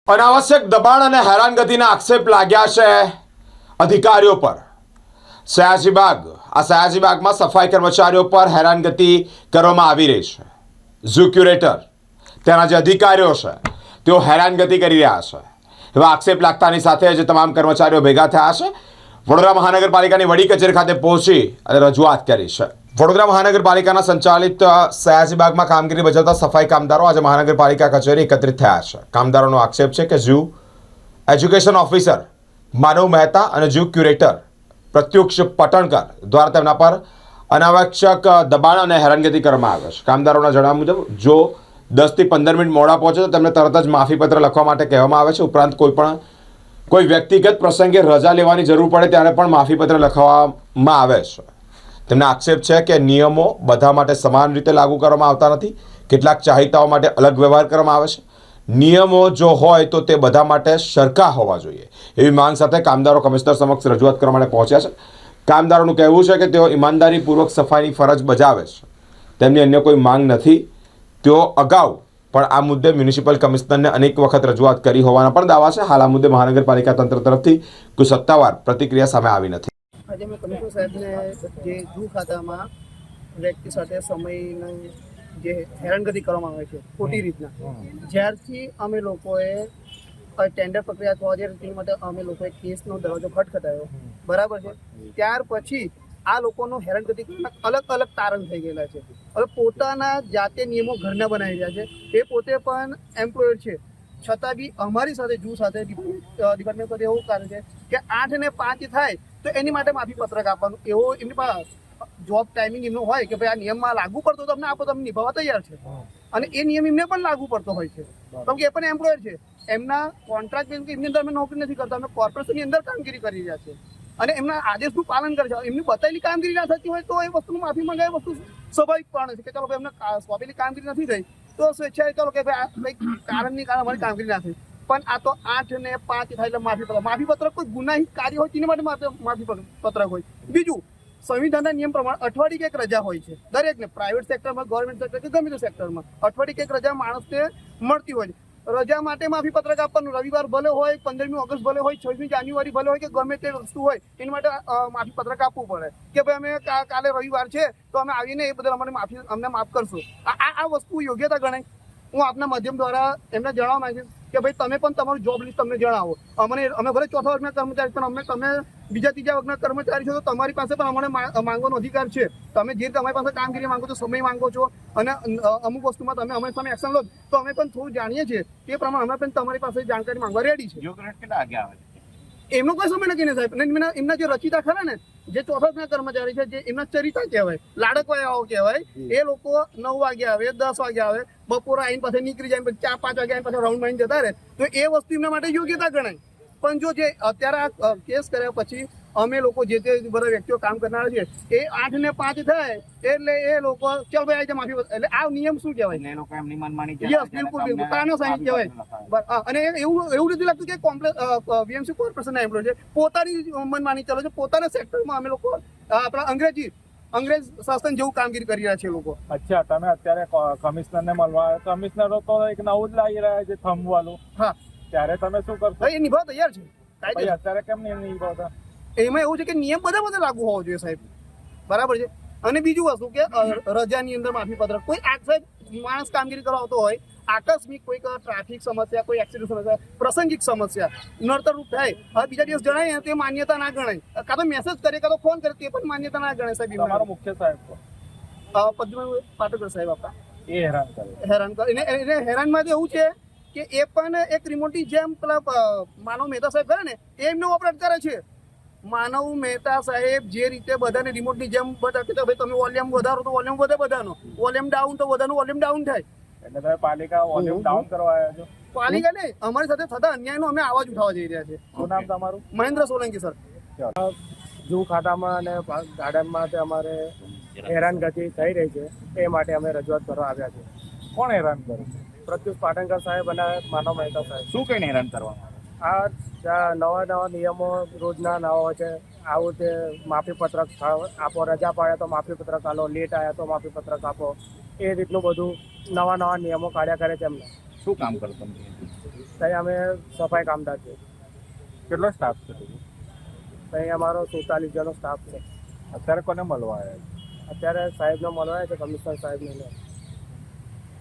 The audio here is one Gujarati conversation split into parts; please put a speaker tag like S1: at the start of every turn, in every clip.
S1: અનાવશ્યક દબાણ અને હેરાનગતિના આક્ષેપ લાગ્યા છે અધિકારીઓ પર। સયાજીબાગમાં સફાઈ કર્મચારીઓ પર હેરાનગતિ કરવામાં આવી રહી છે। ઝૂ ક્યુરેટર તેના જે અધિકારીઓ છે તેઓ હેરાનગતિ કરી રહ્યા છે એવા આક્ષેપ લાગતાની સાથે જ તમામ કર્મચારીઓ ભેગા થયા છે। વડોદરા મહાનગરપાલિકાની વડી કચેરી ખાતે પહોંચી અને રજૂઆત કરી છે। વડોદરા મહાનગરપાલિકાના સંચાલિત સયાજીબાગમાં કામગીરી બજાવતા સફાઈ કામદારો આજે મહાનગરપાલિકા કચેરી એકત્રિત થયા છે। કામદારોનો આક્ષેપ છે કે ઝૂ એજ્યુકેશન ઓફિસર માનવ મહેતા અને ઝૂ ક્યુરેટર પ્રત્યુક્ષ પટણકર દ્વારા તેમના પર અનાવશ્યક દબાણ અને હેરાનગતિ કરવામાં આવે છે। કામદારોના જણાવ્યા મુજબ જો 10 થી 15 મિનિટ મોડા પહોંચે તો તેમને તરત જ માફીપત્ર લખવા માટે કહેવામાં આવે છે। ઉપરાંત કોઈ વ્યક્તિગત પ્રસંગે રજા લેવાની જરૂર પડે ત્યારે પણ માફીપત્ર લખવામાં આવે છે। તેમના આક્ષેપ છે કે નિયમો બધા માટે સમાન રીતે લાગુ કરવામાં આવતા નથી। કેટલાક ચાહિતાઓ માટે અલગ વ્યવહાર કરવામાં આવે છે। નિયમો જો હોય તો તે બધા માટે સરખા હોવા જોઈએ એવી માંગ સાથે કામદારો કમિશનર સમક્ષ રજૂઆત કરવા માટે પહોંચ્યા છે। કામદારોનું કહેવું છે કે તેઓ ઈમાનદારીપૂર્વક સફાઈની ફરજ બજાવે છે, તેમની અન્ય કોઈ માંગ નથી। તેઓ અગાઉ પણ આ મુદ્દે મ્યુનિસિપલ કમિશનરને અનેક વખત રજૂઆત કરી હોવાના પણ દાવા છે। હાલ આ મુદ્દે મહાનગરપાલિકા તંત્ર તરફથી કોઈ સત્તાવાર પ્રતિક્રિયા સામે આવી નથી।
S2: આજે મેં કમિશનર સાહેબને જે ઝૂ ખાતામાં વ્યક્તિ સાથે સમયનું જે હેરાનગતિ કરવામાં આવે છે ખોટી રીતના, જ્યારથી અમે લોકોએ ટેન્ડર પ્રક્રિયા થવા જઈ તેની માટે અમે લોકોએ કેસનો દરવાજો ખટખટાયો, બરાબર છે। ત્યાર પછી આ લોકોનો હેરાનગતિ અલગ અલગ તારણ થઈ ગયેલા છે। હવે પોતાના જાતે નિયમો ઘરના બનાવી રહ્યા છે। એ પોતે પણ એમ્પ્લોયર છે, છતાં બી અમારી સાથે ઝૂ સાથે ડિપાર્ટમેન્ટ સાથે એવું કારણ છે કે 8 ને 5 થાય તો એની માટે માફી પત્રક આપવાનું, એવો એમની પાસે જોબ ટાઈમિંગ એમનો હોય કે ભાઈ આ નિયમમાં લાગુ પડતો તો અમને આપો, તો અમે નિભાવવા તૈયાર છે। અને એ નિયમ એમને પણ લાગુ પડતો હોય છે, કેમ કે એ પણ એમ્પ્લોયર છે। એમના કોન્ટ્રાક્ટ એમની અંદર અમે નોકરી નથી કરતા, અમે કોર્પોરેશનની અંદર કામગીરી કરી રહ્યા છીએ અને એમના આદેશનું પાલન કરે છે। એમની બતાવેલી કામગીરી ના થતી હોય તો એ વસ્તુનું માફી માંગે, એ વસ્તુ સ્વાભાવિક પણ છે કે ચાલો ભાઈ એમને સોંપેલી કામગીરી નથી થઈ તો સ્વેચ્છાએ ચાલો કે ભાઈ કારણની કારણ અમારી કામગીરી ના થઈ। પણ આ તો 8 ને 5 થાય એટલે માફીપત્ર કોઈ ગુનાહિત કાર્ય હોય તેની માટે માફીપત્રક હોય। બીજું, સંવિધાનના નિયમ પ્રમાણે અઠવાડિયે એક રજા હોય છે દરેકને, પ્રાઇવેટ સેક્ટરમાં, ગવર્મેન્ટ સેક્ટર કે ગમે તે સેક્ટરમાં અઠવાડિયે એક રજા માણસને મળતી હોય છે। રજા માટે માફીપત્રક આપવાનું, રવિવાર ભલે હોય, 15મી ઓગસ્ટ ભલે હોય, 26મી જાન્યુઆરી ભલે હોય કે ગમે તે વસ્તુ હોય એની માટે માફીપત્રક આપવું પડે કે ભાઈ અમે કાલે રવિવાર છે તો અમે આવીને એ બદલ અમને માફ કરશો। આ વસ્તુ યોગ્યતા ગણાય। હું આપના માધ્યમ દ્વારા એમને જણાવવા માંગીશ કે ભાઈ તમે પણ તમારું જોબ લિસ્ટ તમને જણાવો। અમે ભલે ચોથા વર્ગના કર્મચારી પણ તમે બીજા ત્રીજા વર્ગના કર્મચારી છો તો તમારી પાસે પણ અમને માંગવાનો અધિકાર છે। તમે જે રીતે અમારી પાસે કામગીરી માંગો છો, સમય માંગો છો અને અમુક વસ્તુમાં તમે અમારી સામે એક્શન લો તો અમે પણ થોડું જાણીએ છીએ, તે પ્રમાણે અમે પણ તમારી પાસે જાણકારી માંગવા રેડી છે। એમનો કોઈ સમય નથી ને સાહેબ, એમના જે રચિતા ખરા ને, જે ચોથા વર્ગના કર્મચારી છે, જે એમના ચરિતા કહેવાય, લાડકવાયાઓ કહેવાય, એ લોકો 9 વાગે આવે, 10 વાગે આવે, બપોરે આવીને પાસે નીકળી જાય, 4-5 વાગે આવીને પાછા રાઉન્ડ મારીને જતા રહે તો એ વસ્તુ એમના માટે યોગ્યતા ગણાય। પણ જો જે અત્યારે આ કેસ કર્યા પછી અમે લોકો જે તે બધા વ્યક્તિઓ કામ કરનારા છે એ 8 ને 5 થાય એટલે એ લોકો ચાલ ભાઈ આજે માફી, એટલે આ નિયમ શું કહેવાય? એ લોકો એમની મનમાની છે, યસ બિલકુલ તાનાશાહી કહેવાય। અને એવું નથી લાગતું કે વીએમસી કોર્પોરેશનના એમ્પ્લોય છે, પોતાની મનમાની ચાલે છે, પોતાના સેક્ટરમાં અમે લોકો આપણા અંગ્રેજ શાસન જેવું કામગીરી કરી રહ્યા છે લોકો।
S3: અચ્છા, તમે અત્યારે કમિશનરને મળવા આવ્યા, કમિશનરો તો એક નવું જ લાગી રહ્યા છે થંભ વાળું,
S2: હા,
S3: ત્યારે તમે શું કરશો?
S2: એ નિભાવ તૈયાર છે।
S3: અત્યારે કેમ નહીં નિભાવતા?
S2: એમાં એવું છે કે નિયમ બધા લાગુ હોવો જોઈએ સાહેબ, બરાબર છે। અને બીજું વસ્તુ કે રજાની અંદર માફીપત્રક, કોઈ સાહેબ માણસ કામગીરી કરવા આવતો હોય, આકસ્મિક કોઈ ટ્રાફિક સમસ્યા, કોઈ એક્સિડન્ટ સમસ્યા, પ્રસંગિક સમસ્યા નડતરરૂપ થાય, હવે બીજા દિવસ જણાય તે માન્યતા ના ગણાય, કાં તો મેસેજ કરે કાં તો ફોન કરે તે પણ માન્યતા ના ગણાય સાહેબ।
S3: તમારો મુખ્ય સાહેબ
S2: પદ્મનાભ પાટકર સાહેબ આપણા
S3: એ હેરાન કરે
S2: એને હેરાનમાં એવું છે કે એ પણ એક રિમોટની જેમ પેલા માનવ મહેતા સાહેબ કરે ને એ એમને ઓપરેટ કરે છે। માનવ મહેતા સાહેબ જે રીતે બધાને રિમોટની જેમ બધા કે ભાઈ તમે વોલ્યુમ વધારો તો વોલ્યુમ વધે બધાનો, વોલ્યુમ ડાઉન તો બધાનું વોલ્યુમ ડાઉન થાય।
S3: એટલે તમે પાલિકા વોલ્યુમ ડાઉન કરવા આવ્યા છો?
S2: પાલિકા ને અમારી સાથે થતા અન્યાયનો અમે અવાજ ઉઠાવવા જઈ રહ્યા છે।
S3: શું નામ તમારું?
S2: મહેન્દ્ર સોલંકી સર।
S4: ઝૂ ખાતામાં અને ગાર્ડનમાં અમારે હેરાનગતિ થઈ રહી છે, એ માટે અમે રજૂઆત કરવા આવ્યા છીએ।
S3: કોણ હેરાન કરે?
S4: પ્રત્યુષ પાટણકર સાહેબ અને માનવ મહેતા સાહેબ।
S3: શું કઈને હેરાન કરવામાં આવે?
S4: આ નવા નિયમો રોજના નવા હોય છે। આવું તે માફીપત્રક આપો, રજા પાડે તો માફીપત્રક આપો, લેટ આવ્યા તો માફીપત્રક આપો, એ રીતનું બધું નવા નિયમો કાઢ્યા કરે છે એમને।
S3: શું કામ કરો તમે
S4: ત્યાં અમે સફાઈ કામદાર છે.
S3: કેટલો સ્ટાફ છે તમે?
S4: ત્યાં અમારો 47 જણનો સ્ટાફ છે.
S3: અત્યારે કોને મળવા આવ્યા
S4: અત્યારે સાહેબને મળવાય છે, કમિશનર સાહેબને લે.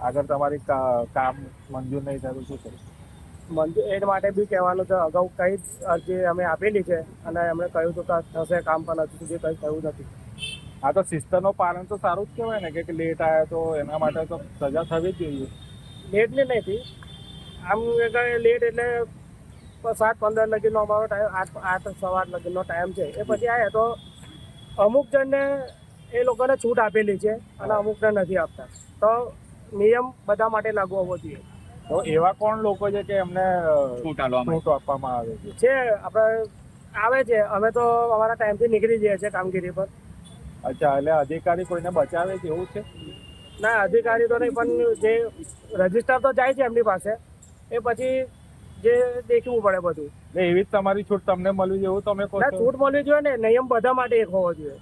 S3: આગળ તમારી કામ મંજૂર નહીં થાય તો શું કરે?
S4: મંજૂર એ માટે બી કહેવાનું છે, અગાઉ કઈ અરજી અમે આપેલી છે અને એમણે કહ્યું હતું કે થશે કામ, પણ હજુ સુધી કંઈ થયું નથી.
S3: આ તો શિસ્તનો પાલન તો સારું જ કહેવાય ને કે લેટ આવ્યા તો એના માટે તો સજા થવી જ જોઈએ.
S4: લેટની નથી, આમ લેટ એટલે 7:15 લગીનો અમારો ટાઈમ, 8 સવાર લગીનો ટાઈમ છે. એ પછી આવ્યા તો અમુક જણને એ લોકોને છૂટ આપેલી છે અને અમુકને નથી આપતા. તો નિયમ બધા માટે લાગુ હોવો જોઈએ.
S3: તો એવા કોણ લોકો છે કે એમને છૂટ આપવામાં આવે છે?
S4: છે આપણે આવે છે, અમે તો અમારા ટાઈમથી નીકળી જઈએ છીએ કામગીરી પર.
S3: અચ્છા, એટલે અધિકારી કોઈને બચાવે છે એવું છે?
S4: ના, અધિકારી તો નહીં, પણ જે રજિસ્ટર તો જાય છે એમની પાસે, એ પછી જે દેખવું પડે બધું.
S3: એટલે એવી જ તમારી છૂટ તમને મળવી જોઈએ એવું તમે કહો
S4: ના,
S3: છો?
S4: છૂટ મળવી જોઈએ ને, નિયમ બધા માટે એક હોવો જોઈએ.